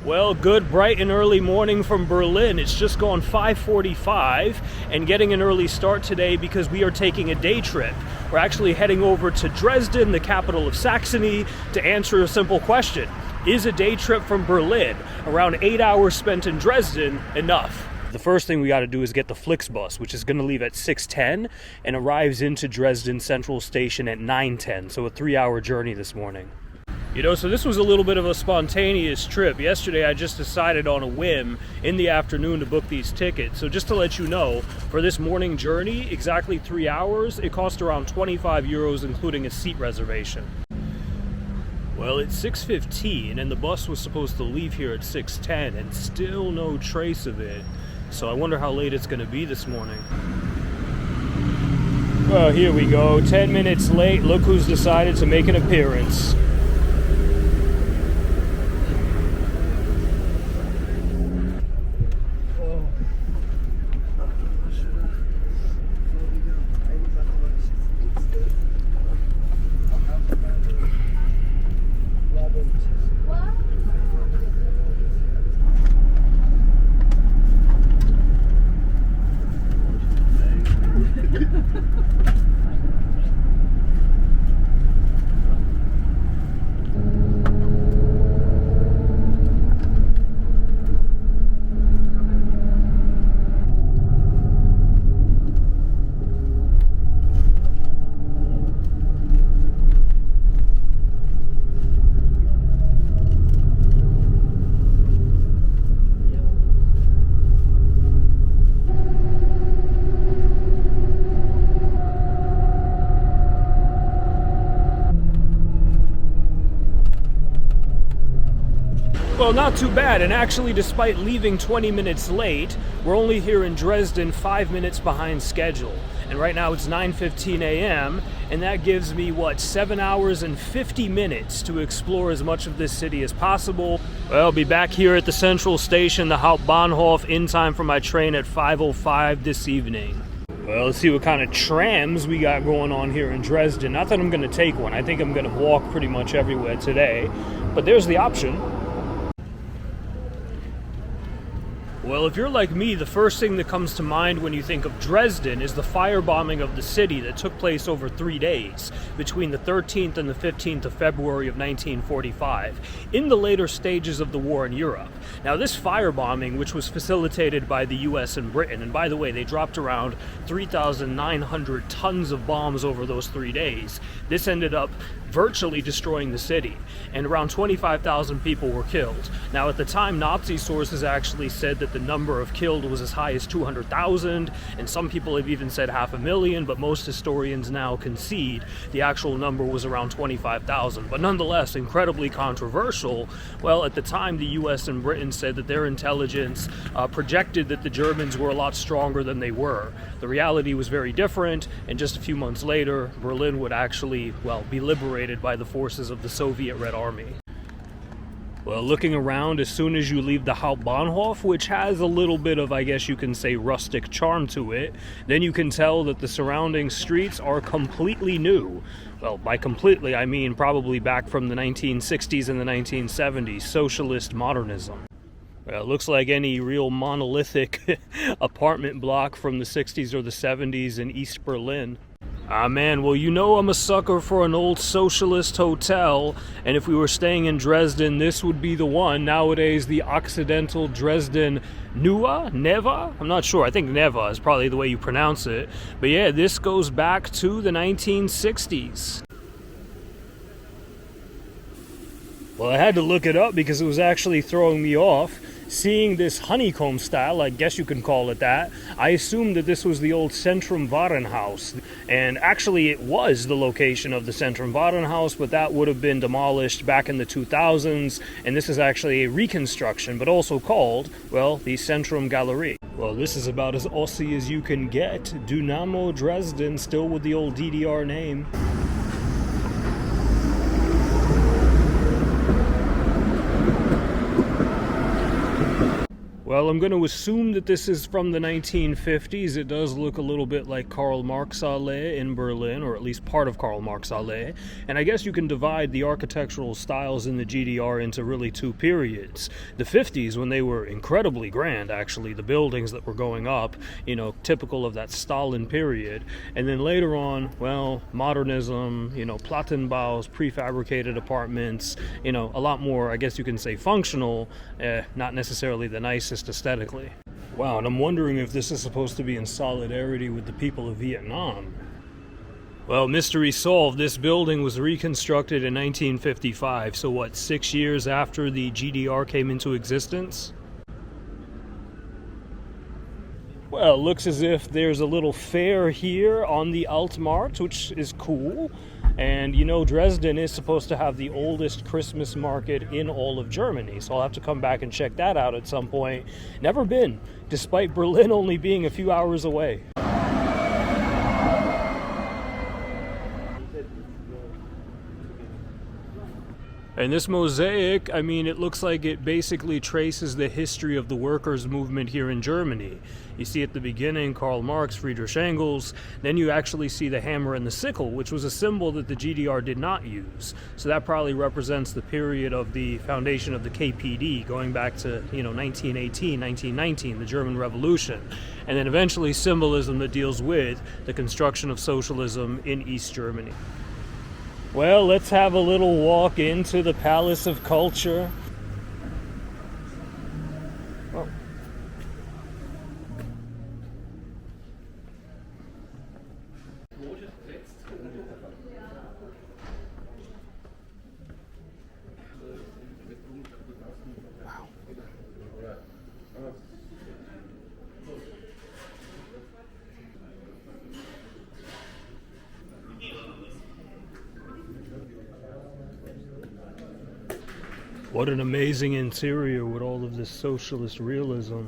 Well, good bright and early morning from Berlin. It's just gone 5:45 and getting an early start today because we are taking a day trip. We're actually heading over to Dresden, the capital of Saxony, to answer a simple question. Is a day trip from Berlin, around 8 hours spent in Dresden, enough? The first thing we got to do is get the Flixbus, which is going to leave at 6:10 and arrives into Dresden Central Station at 9:10, so a 3-hour journey this morning. So this was a little bit of a spontaneous trip. Yesterday I just decided on a whim in the afternoon to book these tickets. So just to let you know, for this morning journey, exactly 3 hours, it cost around 25 euros including a seat reservation. Well, it's 6:15 and the bus was supposed to leave here at 6:10 and still no trace of it. So I wonder how late it's going to be this morning. Well, here we go. 10 minutes late. Look who's decided to make an appearance. Well, not too bad, and actually despite leaving 20 minutes late, we're only here in Dresden 5 minutes behind schedule. And right now it's 9:15 a.m., and that gives me, 7 hours and 50 minutes to explore as much of this city as possible. Well, I'll be back here at the central station, the Hauptbahnhof, in time for my train at 5:05 this evening. Well, let's see what kind of trams we got going on here in Dresden. Not that I'm going to take one. I think I'm going to walk pretty much everywhere today, but there's the option. Well, if you're like me, the first thing that comes to mind when you think of Dresden is the firebombing of the city that took place over 3 days, between the 13th and the 15th of February of 1945, in the later stages of the war in Europe. Now, this firebombing, which was facilitated by the US and Britain, and by the way, they dropped around 3,900 tons of bombs over those 3 days, this ended up virtually destroying the city, and around 25,000 people were killed. Now, at the time, Nazi sources actually said that the number of killed was as high as 200,000, and some people have even said 500,000, but most historians now concede the actual number was around 25,000. But nonetheless, incredibly controversial. Well, at the time, the US and Britain said that their intelligence projected that the Germans were a lot stronger than they were. The reality was very different, and just a few months later, Berlin would actually, be liberated by the forces of the Soviet Red Army. Well, looking around, as soon as you leave the Hauptbahnhof, which has a little bit of, I guess you can say, rustic charm to it, then you can tell that the surrounding streets are completely new. Well, by completely, I mean probably back from the 1960s and the 1970s, socialist modernism. Well, it looks like any real monolithic apartment block from the 60s or the 70s in East Berlin. Ah man, well, I'm a sucker for an old socialist hotel, and if we were staying in Dresden, this would be the one. Nowadays, the Occidental Dresden Neva? I'm not sure. I think Neva is probably the way you pronounce it. But yeah, this goes back to the 1960s. Well, I had to look it up because it was actually throwing me off. Seeing this honeycomb style, I guess you can call it that, I assumed that this was the old Centrum Warenhaus. And actually it was the location of the Centrum Warenhaus, but that would have been demolished back in the 2000s, and this is actually a reconstruction, but also called, the Centrum Galerie. Well, this is about as Aussie as you can get. Dynamo Dresden, still with the old DDR name. Well, I'm going to assume that this is from the 1950s. It does look a little bit like Karl Marx Allee in Berlin, or at least part of Karl Marx Allee. And I guess you can divide the architectural styles in the GDR into really two periods. The 50s, when they were incredibly grand, actually, the buildings that were going up, typical of that Stalin period. And then later on, well, modernism, Plattenbaus, prefabricated apartments, a lot more, I guess you can say, functional, not necessarily the nicest aesthetically. Wow, and I'm wondering if this is supposed to be in solidarity with the people of Vietnam. Well, mystery solved. This building was reconstructed in 1955, so 6 years after the GDR came into existence? Well, it looks as if there's a little fair here on the Altmarkt, which is cool. And Dresden is supposed to have the oldest Christmas market in all of Germany, so I'll have to come back and check that out at some point. Never been, despite Berlin only being a few hours away. And this mosaic, it looks like it basically traces the history of the workers' movement here in Germany. You see at the beginning Karl Marx, Friedrich Engels, then you actually see the hammer and the sickle, which was a symbol that the GDR did not use. So that probably represents the period of the foundation of the KPD, going back to 1918, 1919, the German Revolution. And then eventually symbolism that deals with the construction of socialism in East Germany. Well, let's have a little walk into the Palace of Culture. Oh. What an amazing interior with all of this socialist realism.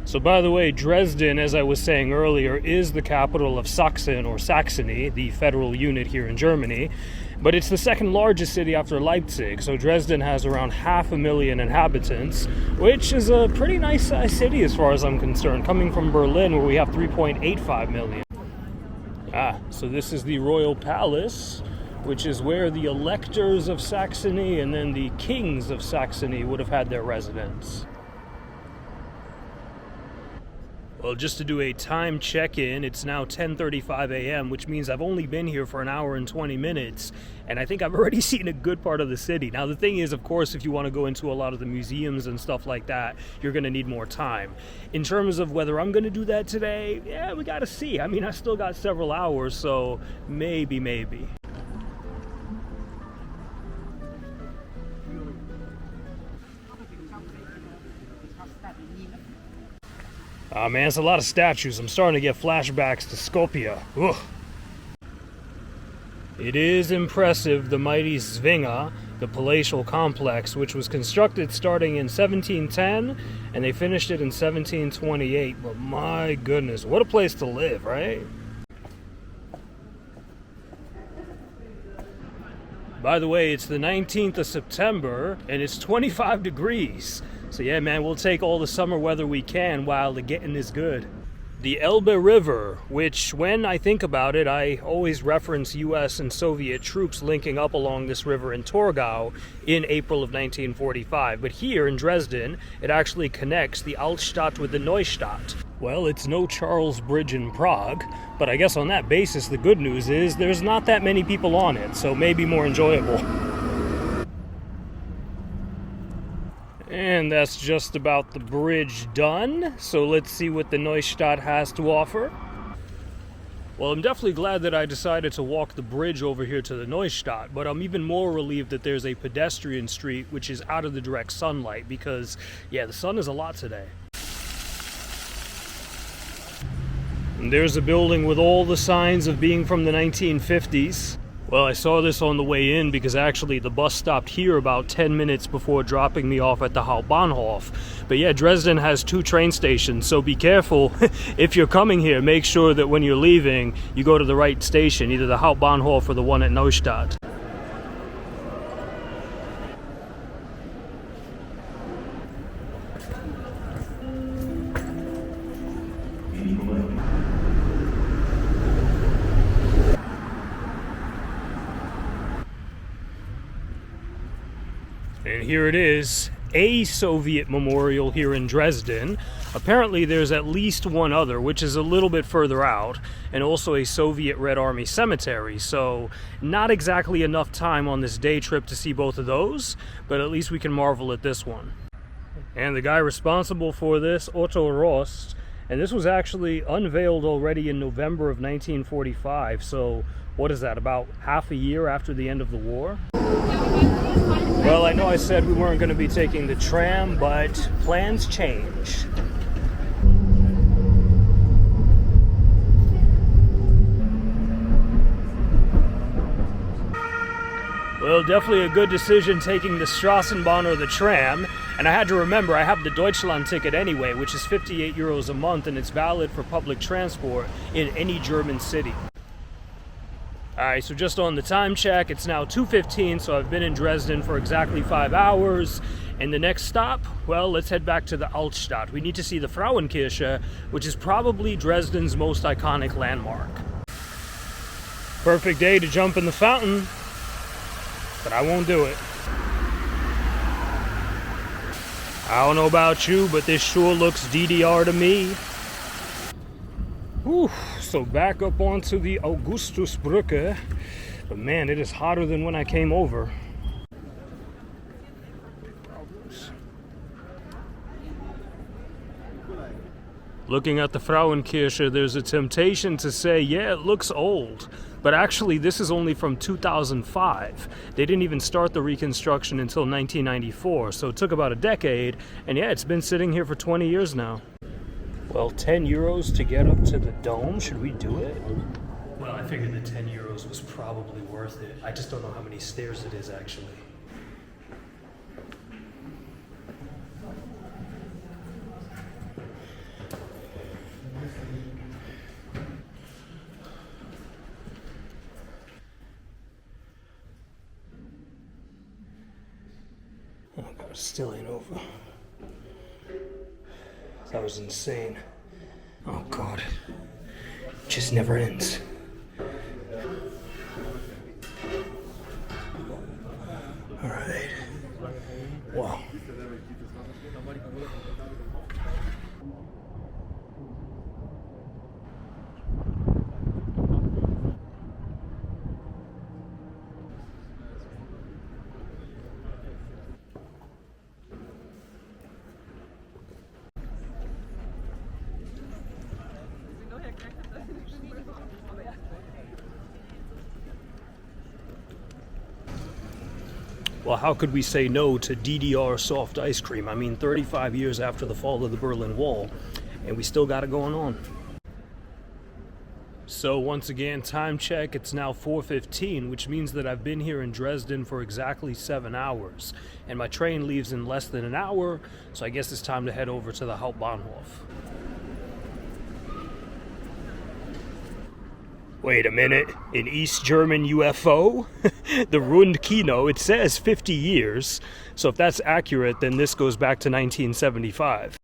So by the way, Dresden, as I was saying earlier, is the capital of Saxony, the federal unit here in Germany. But it's the second largest city after Leipzig, so Dresden has around 500,000 inhabitants, which is a pretty nice sized city as far as I'm concerned, coming from Berlin where we have 3.85 million. So this is the Royal Palace, which is where the electors of Saxony and then the kings of Saxony would have had their residence. Well, just to do a time check-in, it's now 10:35 a.m., which means I've only been here for an hour and 20 minutes, and I think I've already seen a good part of the city. Now, the thing is, of course, if you want to go into a lot of the museums and stuff like that, you're going to need more time. In terms of whether I'm going to do that today, yeah, we got to see. I still got several hours, so maybe. Man, it's a lot of statues. I'm starting to get flashbacks to Skopje. Ugh. It is impressive, the mighty Zvinga, the palatial complex, which was constructed starting in 1710, and they finished it in 1728. But my goodness, what a place to live, right? By the way, it's the 19th of September, and it's 25 degrees. So yeah, man, we'll take all the summer weather we can while the getting is good. The Elbe River, which when I think about it, I always reference US and Soviet troops linking up along this river in Torgau in April of 1945. But here in Dresden, it actually connects the Altstadt with the Neustadt. Well, it's no Charles Bridge in Prague, but I guess on that basis, the good news is there's not that many people on it, so maybe more enjoyable. And that's just about the bridge done, so let's see what the Neustadt has to offer. Well, I'm definitely glad that I decided to walk the bridge over here to the Neustadt, but I'm even more relieved that there's a pedestrian street which is out of the direct sunlight because, yeah, the sun is a lot today. And there's a building with all the signs of being from the 1950s. Well, I saw this on the way in because actually the bus stopped here about 10 minutes before dropping me off at the Hauptbahnhof. But yeah, Dresden has 2 train stations, so be careful. If you're coming here, make sure that when you're leaving, you go to the right station, either the Hauptbahnhof or the one at Neustadt. And here it is, a Soviet memorial here in Dresden. Apparently there's at least one other, which is a little bit further out, and also a Soviet Red Army cemetery. So not exactly enough time on this day trip to see both of those, but at least we can marvel at this one. And the guy responsible for this, Otto Rost, and this was actually unveiled already in November of 1945. So what is that, about half a year after the end of the war? Well, I know I said we weren't going to be taking the tram, but plans change. Well, definitely a good decision taking the Straßenbahn or the tram. And I had to remember I have the Deutschland ticket anyway, which is 58 euros a month, and it's valid for public transport in any German city. Alright, so just on the time check, it's now 2:15, so I've been in Dresden for exactly 5 hours. And the next stop, well, let's head back to the Altstadt. We need to see the Frauenkirche, which is probably Dresden's most iconic landmark. Perfect day to jump in the fountain, but I won't do it. I don't know about you, but this sure looks DDR to me. Whew, so back up onto the Augustusbrücke, but man, it is hotter than when I came over. Looking at the Frauenkirche, there's a temptation to say, yeah, it looks old, but actually this is only from 2005. They didn't even start the reconstruction until 1994, so it took about a decade, and yeah, it's been sitting here for 20 years now. Well, 10 euros to get up to the dome. Should we do it? Well, I figured the 10 euros was probably worth it. I just don't know how many stairs it is, actually. Oh God, it still ain't over. That was insane. Oh God, it just never ends. All right. Wow. Well, how could we say no to DDR soft ice cream? I mean, 35 years after the fall of the Berlin Wall, and we still got it going on. So once again, time check, it's now 4:15, which means that I've been here in Dresden for exactly 7 hours. And my train leaves in less than an hour, so I guess it's time to head over to the Hauptbahnhof. Wait a minute, an East German UFO? The Rundkino, it says 50 years, so if that's accurate, then this goes back to 1975.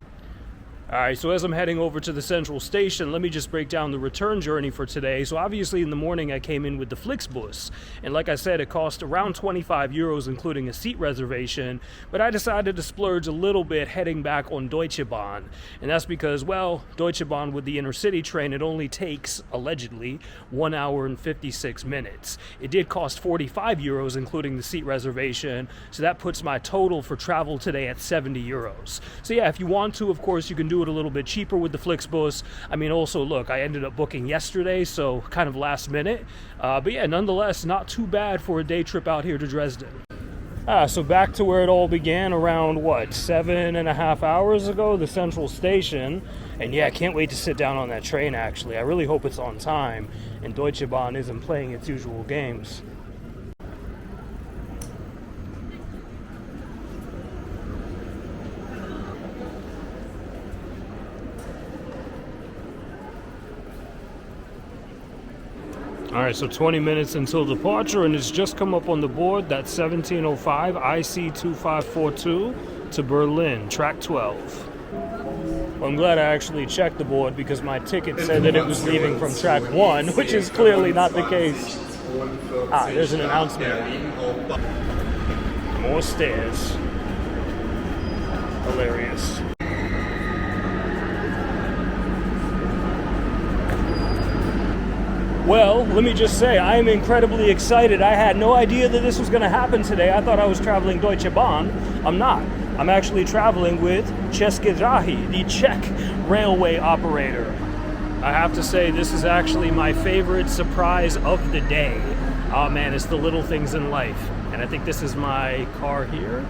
Alright, so as I'm heading over to the central station, let me just break down the return journey for today. So obviously in the morning I came in with the Flixbus, and like I said, it cost around 25 euros including a seat reservation, but I decided to splurge a little bit heading back on Deutsche Bahn. And that's because, well, Deutsche Bahn with the intercity train, it only takes, allegedly, 1 hour and 56 minutes. It did cost 45 euros including the seat reservation, so that puts my total for travel today at 70 euros. So yeah, if you want to, of course, you can do it a little bit cheaper with the Flixbus. I mean, also, look, I ended up booking yesterday, so kind of last minute. But yeah, nonetheless, not too bad for a day trip out here to Dresden. So back to where it all began around, what, 7.5 hours ago, the central station. And yeah, I can't wait to sit down on that train, actually. I really hope it's on time and Deutsche Bahn isn't playing its usual games. Alright, so 20 minutes until departure, and it's just come up on the board. That's 1705 IC 2542 to Berlin, track 12. Well, I'm glad I actually checked the board because my ticket said that it was leaving from track 1, which is clearly not the case. Ah, there's an announcement. More stairs. Hilarious. Well, let me just say, I am incredibly excited. I had no idea that this was going to happen today. I thought I was traveling Deutsche Bahn. I'm not. I'm actually traveling with České dráhy, the Czech railway operator. I have to say, this is actually my favorite surprise of the day. Oh man, it's the little things in life. And I think this is my car here.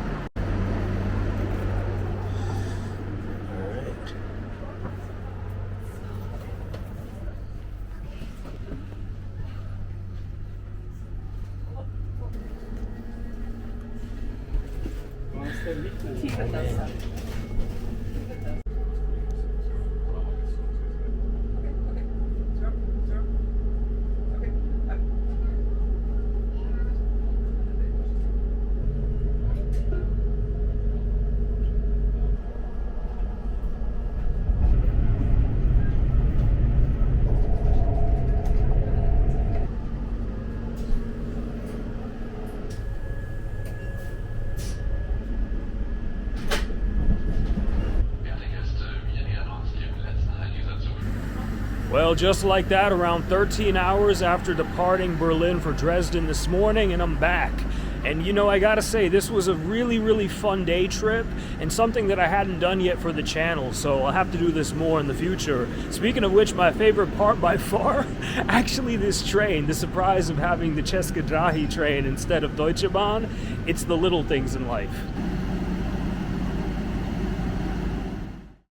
Well, just like that, around 13 hours after departing Berlin for Dresden this morning, and I'm back. And you know, I gotta say, this was a really fun day trip, and something that I hadn't done yet for the channel, so I'll have to do this more in the future. Speaking of which, my favorite part by far, actually this train, the surprise of having the České dráhy train instead of Deutsche Bahn, it's the little things in life.